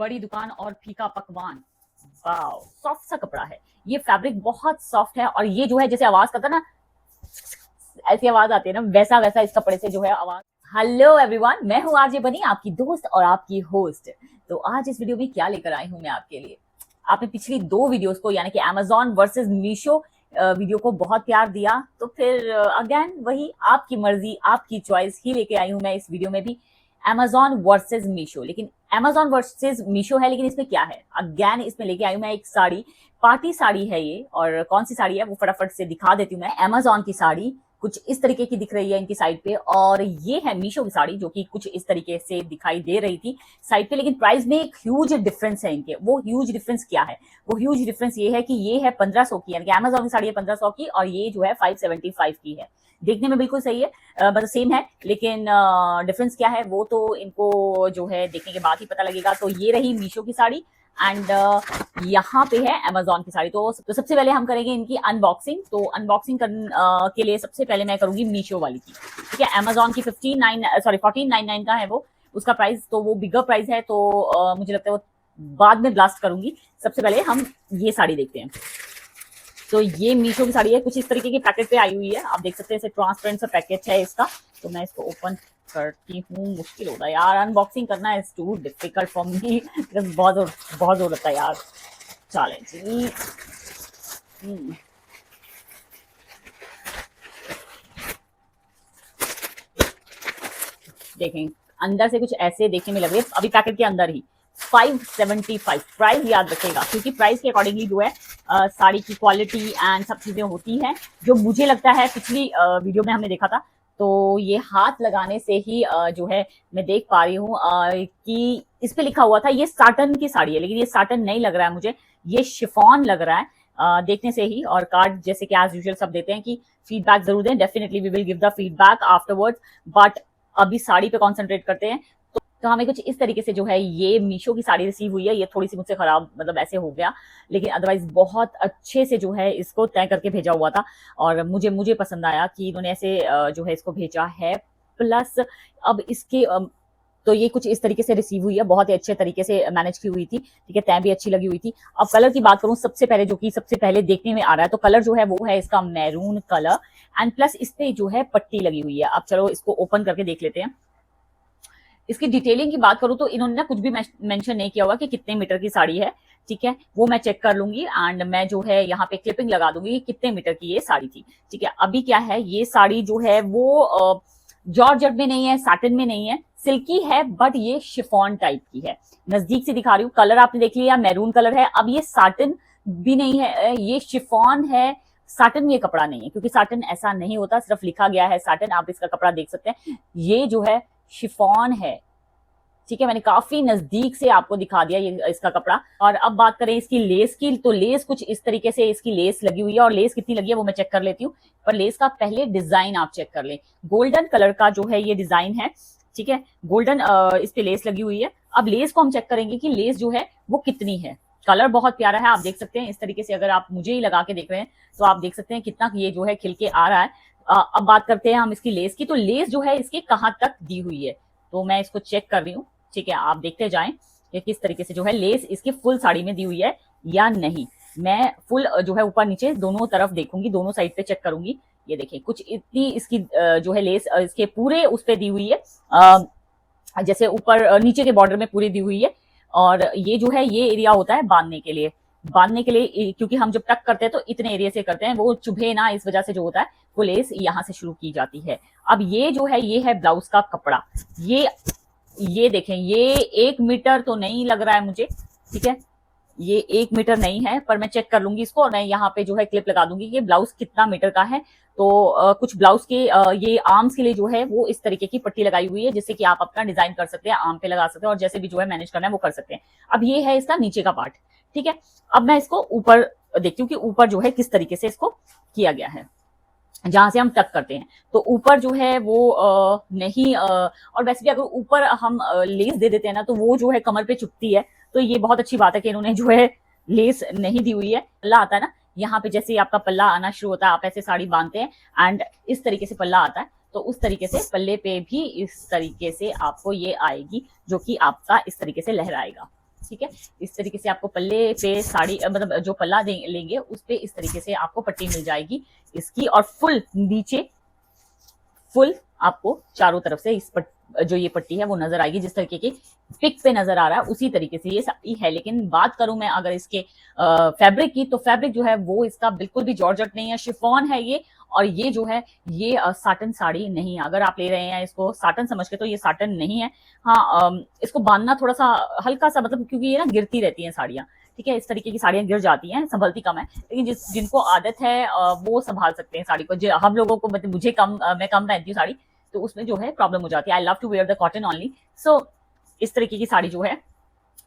बड़ी दुकान और फीका पकवान। वाओ, सॉफ्ट सा कपड़ा है, ये फैब्रिक बहुत सॉफ्ट है और ये जो है जैसे आवाज करता है ना, ऐसी आवाज आती है ना, वैसा वैसा इस कपड़े से जो है आवाज। हेलो एवरीवन, मैं हूँ आरजे बनी, आपकी दोस्त और आपकी होस्ट। तो आज इस वीडियो में क्या लेकर आई हूँ मैं आपके लिए। आपने पिछली दो वीडियोस को यानी कि अमेजॉन वर्सेस मीशो वीडियो को बहुत प्यार दिया, तो फिर अगेन वही आपकी मर्जी आपकी चॉइस ही लेके आई हूँ मैं इस वीडियो में भी। अमेजॉन वर्सेस मीशो, लेकिन अमेजॉन वर्सेस मीशो है, लेकिन इसमें क्या है, अगेन इसमें लेके आई हूँ मैं एक साड़ी। पार्टी साड़ी है ये, और कौन सी साड़ी है वो फटाफट से दिखा देती हूँ मैं। अमेजॉन की साड़ी कुछ इस तरीके की दिख रही है इनकी साइड पे, और ये है मीशो की साड़ी जो कि कुछ इस तरीके से दिखाई दे रही थी साइड पे, लेकिन प्राइस में एक ह्यूज डिफरेंस है इनके। वो ह्यूज डिफरेंस क्या है? वो ह्यूज डिफरेंस ये है कि ये है 1500 की, यानी कि अमेजॉन की साड़ी है 1500 की, और ये जो है 575 की है। देखने में बिल्कुल सही है, मतलब सेम है, लेकिन डिफरेंस क्या है वो तो इनको जो है देखने के बाद ही पता लगेगा। तो ये रही मीशो की साड़ी, एंड यहाँ पे है अमेजॉन की साड़ी। तो सबसे पहले हम करेंगे इनकी अनबॉक्सिंग। तो अनबॉक्सिंग के लिए सबसे पहले मैं करूंगी मीशो वाली की, ठीक है। अमेजॉन की 1499 का है वो, उसका प्राइस, तो वो बिगर प्राइस है, तो मुझे लगता है वो बाद में ब्लास्ट करूंगी। सबसे पहले हम ये साड़ी देखते हैं। तो ये मीशो की साड़ी है, कुछ इस तरीके की पैकेट पे आई हुई है, आप देख सकते हैं, ट्रांसपेरेंट सा पैकेट है इसका। तो मैं इसको ओपन करती हूँ, मुश्किल होता है यार अनबॉक्सिंग करना, is too difficult for me, बहुत जोर लगता है यार। चले जी, देखें अंदर से कुछ ऐसे देखने में लग रही है, अभी पैकेट के अंदर ही 575 प्राइस याद रखेगा, क्योंकि प्राइस के अकॉर्डिंगली जो है साड़ी की क्वालिटी एंड सब चीजें होती हैं। जो मुझे लगता है पिछली वीडियो में हमने देखा था, तो ये हाथ लगाने से ही जो है मैं देख पा रही हूँ कि इस पे लिखा हुआ था ये साटन की साड़ी है, लेकिन ये साटन नहीं लग रहा है मुझे, ये शिफॉन लग रहा है देखने से ही। और कार्ड जैसे कि एज यूजुअल सब देते हैं कि फीडबैक जरूर दें, definitely we will give the feedback afterwards, but अभी साड़ी पे कॉन्सेंट्रेट करते हैं। तो हमें कुछ इस तरीके से जो है ये मीशो की साड़ी रिसीव हुई है। ये थोड़ी सी मुझसे खराब मतलब ऐसे हो गया, लेकिन अदरवाइज बहुत अच्छे से जो है इसको तय करके भेजा हुआ था, और मुझे पसंद आया कि इन्होंने ऐसे जो है इसको भेजा है। प्लस अब इसके तो ये कुछ इस तरीके से रिसीव हुई है, बहुत ही अच्छे तरीके से मैनेज की हुई थी, ठीक है, तय भी अच्छी लगी हुई थी। अब कलर की बात करूं सबसे पहले, जो कि सबसे पहले देखने में आ रहा है, तो कलर जो है वो है इसका मैरून कलर, एंड प्लस इस पे जो है पट्टी लगी हुई है। अब चलो इसको ओपन करके देख लेते हैं। इसकी डिटेलिंग की बात करूं तो इन्होंने ना कुछ भी मेंशन नहीं किया हुआ कि कितने मीटर की साड़ी है, ठीक है, वो मैं चेक कर लूंगी, एंड मैं जो है यहाँ पे क्लिपिंग लगा दूंगी कितने मीटर की ये साड़ी थी, ठीक है। अभी क्या है, ये साड़ी जो है वो जॉर्जेट में नहीं है, साटिन में नहीं है, सिल्की है, बट ये शिफॉन टाइप की है। नजदीक से दिखा रही हूँ, कलर आपने देख लिया, मैरून कलर है। अब ये साटिन भी नहीं है, ये शिफॉन है। साटिन ये कपड़ा नहीं है, क्योंकि साटिन ऐसा नहीं होता, सिर्फ लिखा गया है साटिन, आप इसका कपड़ा देख सकते हैं, ये जो है शिफॉन है, ठीक है। मैंने काफी नजदीक से आपको दिखा दिया ये इसका कपड़ा। और अब बात करें इसकी लेस की, तो लेस कुछ इस तरीके से इसकी लेस लगी हुई है, और लेस कितनी लगी है वो मैं चेक कर लेती हूँ, पर लेस का पहले डिजाइन आप चेक कर लें। गोल्डन कलर का जो है ये डिजाइन है, ठीक है, गोल्डन इस पे लेस लगी हुई है। अब लेस को हम चेक करेंगे कि लेस जो है वो कितनी है। कलर बहुत प्यारा है, आप देख सकते हैं इस तरीके से, अगर आप मुझे ही लगा के देख रहे हैं तो आप देख सकते हैं कितना ये जो है खिल के आ रहा है। अब बात करते हैं हम इसकी लेस की, तो लेस जो है इसके कहाँ तक दी हुई है, तो मैं इसको चेक कर रही हूँ, ठीक है, आप देखते जाएं कि किस तरीके से जो है लेस इसकी फुल साड़ी में दी हुई है या नहीं। मैं फुल जो है ऊपर नीचे दोनों तरफ देखूंगी, दोनों साइड पे चेक करूंगी। ये देखिए कुछ इतनी इसकी जो है लेस इसके पूरे उस पे दी हुई है, जैसे ऊपर नीचे के बॉर्डर में पूरी दी हुई है। और ये जो है ये एरिया होता है बांधने के लिए, क्योंकि हम जब टक करते हैं तो इतने एरिया से करते हैं, वो चुभे ना, इस वजह से जो होता है वो लेस यहाँ से शुरू की जाती है। अब ये जो है ये है ब्लाउज का कपड़ा, ये देखें, ये 1 मीटर तो नहीं लग रहा है मुझे, ठीक है, ये 1 मीटर नहीं है, पर मैं चेक कर लूंगी इसको, और मैं यहाँ पे जो है क्लिप लगा दूंगी कि ब्लाउज कितना मीटर का है। तो कुछ ब्लाउज के ये आर्म्स के लिए जो है वो इस तरीके की पट्टी लगाई हुई है, जिससे कि आप अपना डिजाइन कर सकते हैं, आर्म पे लगा सकते हैं, और जैसे भी जो है मैनेज करना है वो कर सकते हैं। अब ये है इसका नीचे का पार्ट, ठीक है। अब मैं इसको ऊपर देखती हूँ कि ऊपर जो है किस तरीके से इसको किया गया है, जहां से हम टक करते हैं। तो ऊपर जो है वो नहीं, और वैसे भी अगर ऊपर हम लेस दे देते हैं ना, तो वो जो है कमर पे चुभती है। तो ये बहुत अच्छी बात है कि इन्होंने जो है लेस नहीं दी हुई है। पल्ला आता है ना, यहाँ पे जैसे आपका पल्ला आना शुरू होता है, आप ऐसे साड़ी बांधते हैं एंड इस तरीके से पल्ला आता है, तो उस तरीके से पल्ले पे भी इस तरीके से आपको ये आएगी, जो कि आपका इस तरीके से लहराएगा। ठीक है। इस तरीके से आपको पल्ले पे साड़ी मतलब जो पल्ला लेंगे उस पे इस तरीके से आपको पट्टी मिल जाएगी इसकी, और फुल नीचे फुल आपको चारों तरफ से जो ये पट्टी है वो नजर आएगी, जिस तरीके की पिक पे नजर आ रहा है उसी तरीके से ये साड़ी है। लेकिन बात करूं मैं अगर इसके फैब्रिक की, तो फैब्रिक जो है वो इसका बिल्कुल भी जॉर्जेट नहीं है, शिफॉन है ये। और ये जो है ये साटन साड़ी नहीं है। अगर आप ले रहे हैं इसको साटन समझ के, तो ये साटन नहीं है। हाँ, इसको बांधना थोड़ा सा हल्का सा, मतलब क्योंकि ये ना गिरती रहती हैं साड़ियाँ, ठीक है। इस तरीके की साड़ियाँ गिर जाती हैं, संभलती कम है। लेकिन जिनको आदत है वो संभाल सकते हैं साड़ी को। हम लोगों को, मतलब मुझे मैं कम पहनती हूँ साड़ी, तो उसमें जो है प्रॉब्लम हो जाती है। I love to wear the cotton only. So इस तरीके की साड़ी जो है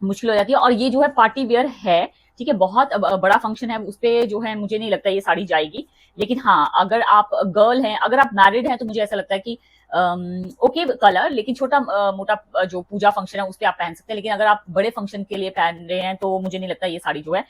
मुश्किल हो जाती है। और ये जो है पार्टी वेयर है, ठीक है, बहुत बड़ा फंक्शन है, उस पे जो है मुझे नहीं लगता ये साड़ी जाएगी। लेकिन हाँ, अगर आप गर्ल हैं, अगर आप मैरिड हैं, तो मुझे ऐसा लगता है कि ओके कलर, लेकिन छोटा मोटा जो पूजा फंक्शन है उस पे आप पहन सकते हैं। लेकिन अगर आप बड़े फंक्शन के लिए पहन रहे हैं, तो मुझे नहीं लगता ये साड़ी जो है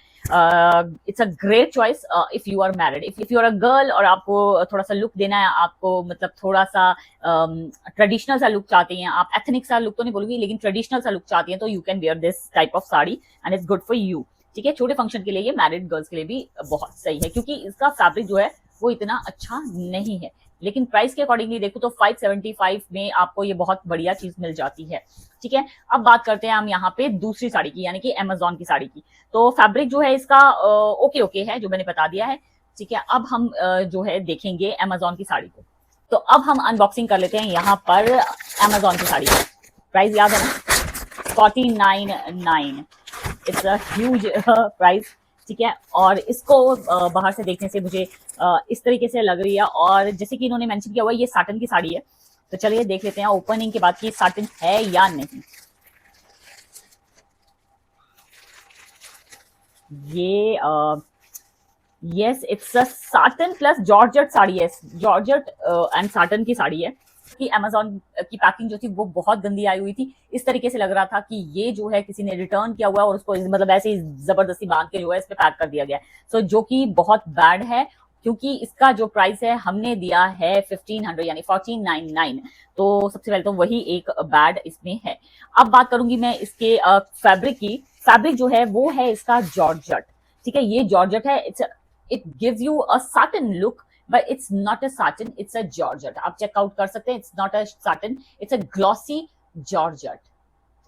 it's a great choice if you are married. If you are a girl और आपको थोड़ा सा लुक देना है, आपको मतलब थोड़ा सा ट्रेडिशनल सा लुक चाहती हैं आप, एथनिक सा लुक तो नहीं बोलूंगी, लेकिन ट्रेडिशनल सा लुक चाहती हैं, तो you can wear this type of sari and it's good for you, ठीक है। छोटे फंक्शन के लिए, ये मैरिड गर्ल्स के लिए भी बहुत सही है, क्योंकि इसका फैब्रिक जो है वो इतना अच्छा नहीं है। लेकिन प्राइस के अकॉर्डिंगली देखो तो 575 में आपको ये बहुत बढ़िया चीज मिल जाती है, ठीक है। अब बात करते हैं हम यहाँ पे दूसरी साड़ी की, यानी कि अमेजोन की साड़ी की। तो फैब्रिक जो है इसका ओके ओके है, जो मैंने बता दिया है, ठीक है। अब हम जो है देखेंगे अमेजोन की साड़ी को। तो अब हम अनबॉक्सिंग कर लेते हैं यहाँ पर अमेजोन की साड़ी का। प्राइस याद है ना, 49.9। इट्स अ ह्यूज प्राइस, ठीक है। और इसको बाहर से देखने से मुझे इस तरीके से लग रही है, और जैसे कि इन्होंने मेंशन किया हुआ है ये साटन की साड़ी है। तो चलिए देख लेते हैं ओपनिंग के बाद कि साटन है या नहीं। ये yes, it's a satin plus georgette sari है, जॉर्जेट एंड साटन की साड़ी है। कि अमेजोन की पैकिंग जो थी वो बहुत गंदी आई हुई थी। इस तरीके से लग रहा था कि ये जो है किसी ने रिटर्न किया हुआ है और उसको मतलब ऐसे ही जबरदस्ती बांध के जो है इस पे पैक कर दिया गया है। सो जो कि बहुत बैड है, क्योंकि इसका जो प्राइस है हमने दिया है 1500 यानी 1499। तो सबसे पहले तो वही एक बैड इसमें है। अब बात करूंगी मैं इसके फैब्रिक की। फैब्रिक जो है वो है इसका जॉर्जेट, ठीक है। ये जॉर्जेट है, it gives you a satin look, but it's not a satin, it's a georgette। आप चेकआउट कर सकते हैं, it's not a satin, it's a glossy georgette,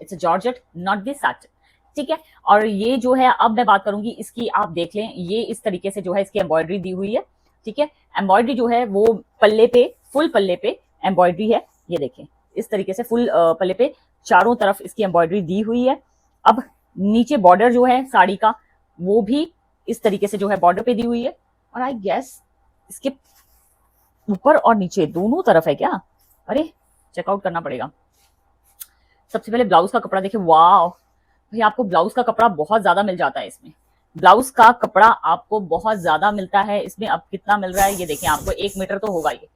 it's a georgette, not the satin, ठीक है। और ये जो है, अब मैं बात करूंगी इसकी, आप देख लें, ये इस तरीके से जो है इसकी एम्ब्रॉयडरी दी हुई है, ठीक है। एम्ब्रॉयडरी जो है वो पल्ले पे, फुल पल्ले पे एम्ब्रॉयडरी है, ये देखें इस तरीके से फुल पल्ले पे चारों तरफ इसकी एम्ब्रॉयडरी दी हुई है। अब नीचे बॉर्डर जो है साड़ी का वो भी इस तरीके से जो है बॉर्डर पे दी हुई है, और आई गेस इसके ऊपर और नीचे दोनों तरफ है क्या, अरे चेकआउट करना पड़ेगा। सबसे पहले ब्लाउज का कपड़ा देखिए, वाह भाई, आपको ब्लाउज का कपड़ा बहुत ज्यादा मिल जाता है इसमें। ब्लाउज का कपड़ा आपको बहुत ज्यादा मिलता है इसमें। अब कितना मिल रहा है ये देखें, आपको 1 मीटर तो होगा, ये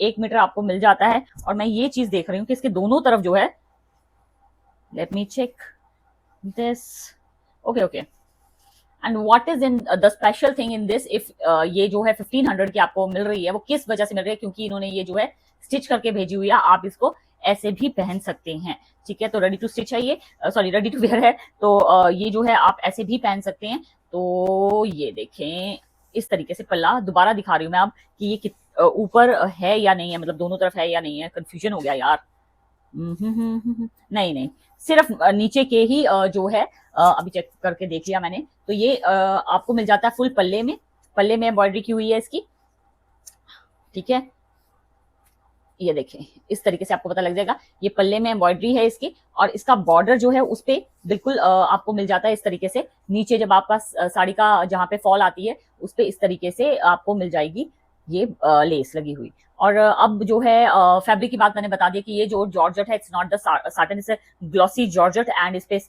1 मीटर आपको मिल जाता है। और मैं ये चीज देख रही हूँ कि इसके दोनों तरफ जो है, let me check this, okay okay. And what is in the special thing in this, if ये जो है 1500 की आपको मिल रही है, वो किस वजह से मिल रही है, क्योंकि इन्होंने ये जो है स्टिच करके भेजी हुई है। आप इसको ऐसे भी पहन सकते हैं, ठीक है। तो रेडी टू स्टिच है ये, सॉरी रेडी टू वेयर है। तो ये जो है आप ऐसे भी पहन सकते हैं। तो ये देखें इस तरीके से पल्ला, दोबारा दिखा रही हूँ मैं अब कि ये ऊपर है या नहीं है, मतलब दोनों तरफ है या नहीं है, कंफ्यूजन हो गया यार। नहीं नहीं, सिर्फ नीचे के ही जो है अभी चेक करके देख लिया मैंने। तो ये आपको मिल जाता है फुल पल्ले में, पल्ले में एम्ब्रॉयडरी की हुई है इसकी, ठीक है। ये देखें इस तरीके से आपको पता लग जाएगा, ये पल्ले में एम्ब्रॉयडरी है इसकी। और इसका बॉर्डर जो है उस पे बिल्कुल आपको मिल जाता है इस तरीके से। नीचे जब आपका साड़ी का जहाँ पे फॉल आती है उस पे इस तरीके से आपको मिल जाएगी ये लेस लगी हुई। और अब जो है फैब्रिक की बात मैंने बता दी कि ये जो जॉर्जेट है, it's not the satin, it's glossy georgette and इस पे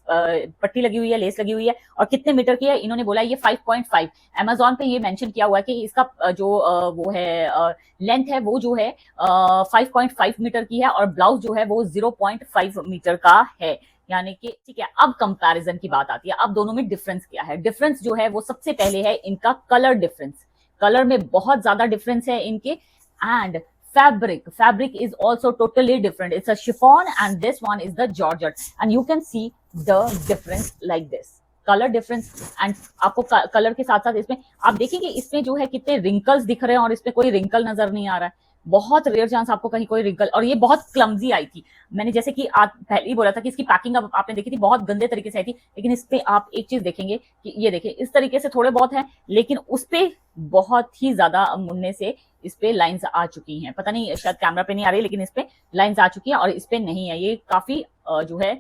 पट्टी लगी हुई है, लेस लगी हुई है। और कितने मीटर की है इन्होंने बोला, ये 5.5। अमेजोन पे ये मेंशन किया हुआ है कि इसका जो वो है लेंथ है वो जो है 5.5 मीटर की है, और ब्लाउज जो है वो 0.5 मीटर का है, यानी कि ठीक है। अब कंपैरिजन की बात आती है, अब दोनों में डिफरेंस क्या है। डिफरेंस जो है वो सबसे पहले है इनका कलर डिफरेंस। कलर में बहुत ज्यादा डिफरेंस है इनके। And fabric is also totally different, it's a chiffon and this one is the georgette, and you can see the difference like this, colour difference. And आपको कलर के साथ साथ इसमें आप देखेंगे इसमें जो है कितने रिंकल्स दिख रहे हैं और इसमें कोई रिंकल नजर नहीं आ रहा है। बहुत रेयर चांस आपको कहीं कोई रिंकल, और ये बहुत क्लमजी आई थी। मैंने जैसे कि आप पहले ही बोला था कि इसकी पैकिंग अब आपने देखी थी बहुत गंदे तरीके से आई थी, लेकिन इस पे आप एक चीज देखेंगे कि ये देखिए इस तरीके से थोड़े बहुत है, लेकिन उस पे बहुत ही ज्यादा मुड़ने से इस पे लाइंस आ चुकी हैं। पता नहीं शायद कैमरा पे नहीं आ रही, लेकिन इस पे लाइंस आ चुकी हैं और इस पे नहीं है। ये काफी जो है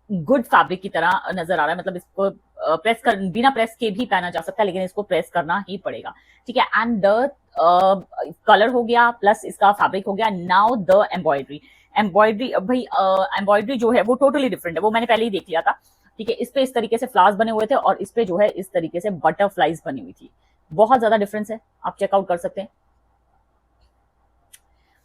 गुड फैब्रिक की तरह नजर आ रहा है। मतलब इसको प्रेस कर बिना प्रेस के भी पहना जा सकता है, लेकिन इसको प्रेस करना ही पड़ेगा। ठीक है। एंड द कलर हो गया प्लस इसका फैब्रिक हो गया। Now the embroidery. एम्ब्रॉयडरी भाई एम्ब्रॉयडरी जो है वो टोटली डिफरेंट है, वो मैंने पहले ही देख लिया था। ठीक है। इस पे इस तरीके से फ्लावर्स बने हुए थे और इस पे जो है इस तरीके से बटरफ्लाईज बनी हुई थी। बहुत ज्यादा डिफरेंस है, आप चेकआउट कर सकते हैं।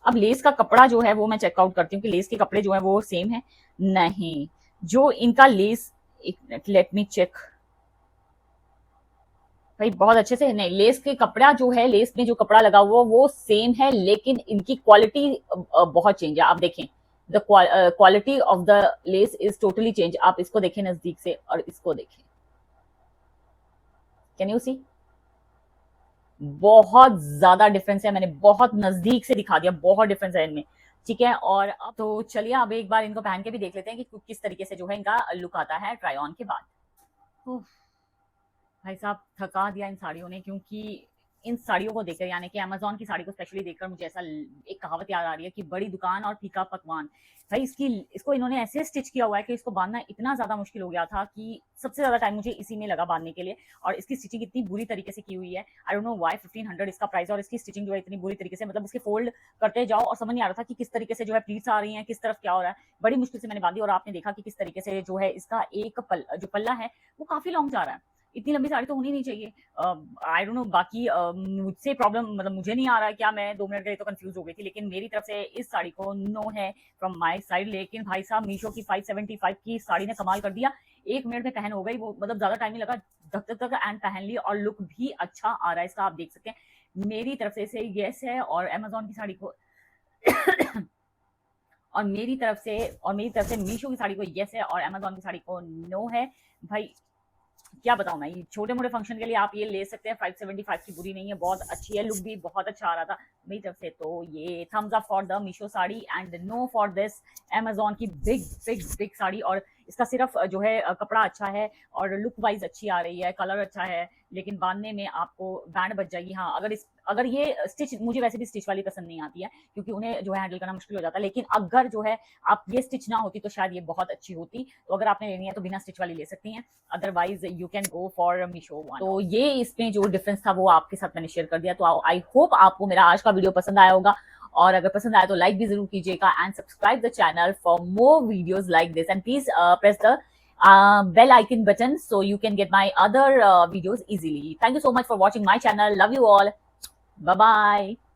अब लेस का कपड़ा जो है वो मैं चेकआउट करती हूँ कि लेस के कपड़े जो है वो सेम है। नहीं, जो इनका लेस, एक मिनट लेट मी चेक भाई, बहुत अच्छे से नहीं, लेस के कपड़ा जो है, लेस में जो कपड़ा लगा हुआ वो सेम है, लेकिन इनकी क्वालिटी बहुत चेंज है। आप देखें the quality of the less is totally change. आप इसको देखें नजदीक से और इसको देखें, कैन यू सी, बहुत ज्यादा डिफरेंस है। मैंने बहुत नजदीक से दिखा दिया, बहुत डिफरेंस है इनमें। ठीक है। और अब तो चलिए अब एक बार इनको पहन के भी देख लेते हैं कि किस तरीके से जो है इनका लुक आता है ट्राई ऑन के बाद। उफ, भाई साहब थका दिया इन साड़ियों ने, क्योंकि इन साड़ियों को देखकर, यानी कि अमेज़न की साड़ी को स्पेशली देखकर मुझे ऐसा एक कहावत याद आ रही है कि बड़ी दुकान और फीका पकवान। भाई इसको इन्होंने ऐसे स्टिच किया हुआ है कि इसको बांधना इतना ज़्यादा मुश्किल हो गया था कि सबसे ज़्यादा टाइम मुझे इसी में लगा बांधने के लिए। और इसकी स्टिचिंग इतनी बुरी तरीके से की हुई है, आई डोंट नो व्हाई 1500 इसका प्राइस, और इसकी स्टिचिंग जो है इतनी बुरी तरीके से, मतलब इसके फोल्ड करते जाओ और समझ नहीं आ रहा था कि किस तरीके से जो है प्लीट्स आ रही हैं, किस तरफ क्या हो रहा है। बड़ी मुश्किल से मैंने बांधी और आपने देखा कि किस तरीके से जो है इसका एक जो पल्ला है वो काफ़ी लॉन्ग जा रहा है। इतनी लंबी साड़ी तो होनी नहीं चाहिए। आई डोंट नो बाकी मुझसे प्रॉब्लम, मतलब मुझे नहीं आ रहा है क्या, मैं 2 मिनट के लिए तो कंफ्यूज हो गई थी, लेकिन मेरी तरफ से इस साड़ी को नो है फ्रॉम माय साइड। लेकिन भाई साहब मीशो की 575 की साड़ी ने कमाल कर दिया। 1 मिनट में पहन हो गई वो, मतलब ज्यादा टाइम नहीं लगा, धक धक धक एंड पहन ली, और लुक भी अच्छा आ रहा है इसका, आप देख सकते हैं। मेरी तरफ से इसे यस है, और अमेजोन की साड़ी को और मेरी तरफ से मीशो की साड़ी को यस है और अमेजोन की साड़ी को नो है। भाई क्या बताऊं मैं, छोटे मोटे फंक्शन के लिए आप ये ले सकते हैं। 575 की बुरी नहीं है, बहुत अच्छी है, लुक भी बहुत अच्छा आ रहा था मेरी तरफ से। तो ये thumbs up for the Meesho sari and no for this Amazon की बिग बिग बिग साड़ी। और इसका सिर्फ जो है कपड़ा अच्छा है और लुक वाइज अच्छी आ रही है, कलर अच्छा है, लेकिन बांधने में आपको बैंड बच जाएगी। हाँ, अगर ये स्टिच, मुझे वैसे भी स्टिच वाली पसंद नहीं आती है क्योंकि उन्हें जो है हैंडल करना मुश्किल हो जाता है, लेकिन अगर जो है आप ये स्टिच ना होती तो शायद ये बहुत अच्छी होती। तो अगर आपने लेनी है तो बिना स्टिच वाली ले सकती हैं, otherwise you can go for Meesho one. तो ये इसमें जो डिफरेंस था वो आपके साथ मैंने शेयर कर दिया। तो आई होप आपको मेरा आज का वीडियो पसंद आया होगा, और अगर पसंद आया तो लाइक भी जरूर कीजिएगा and subscribe the channel for more videos like this, and please press the bell icon button so you can get my other videos easily. Thank you so much for watching my channel. Love you all. Bye bye.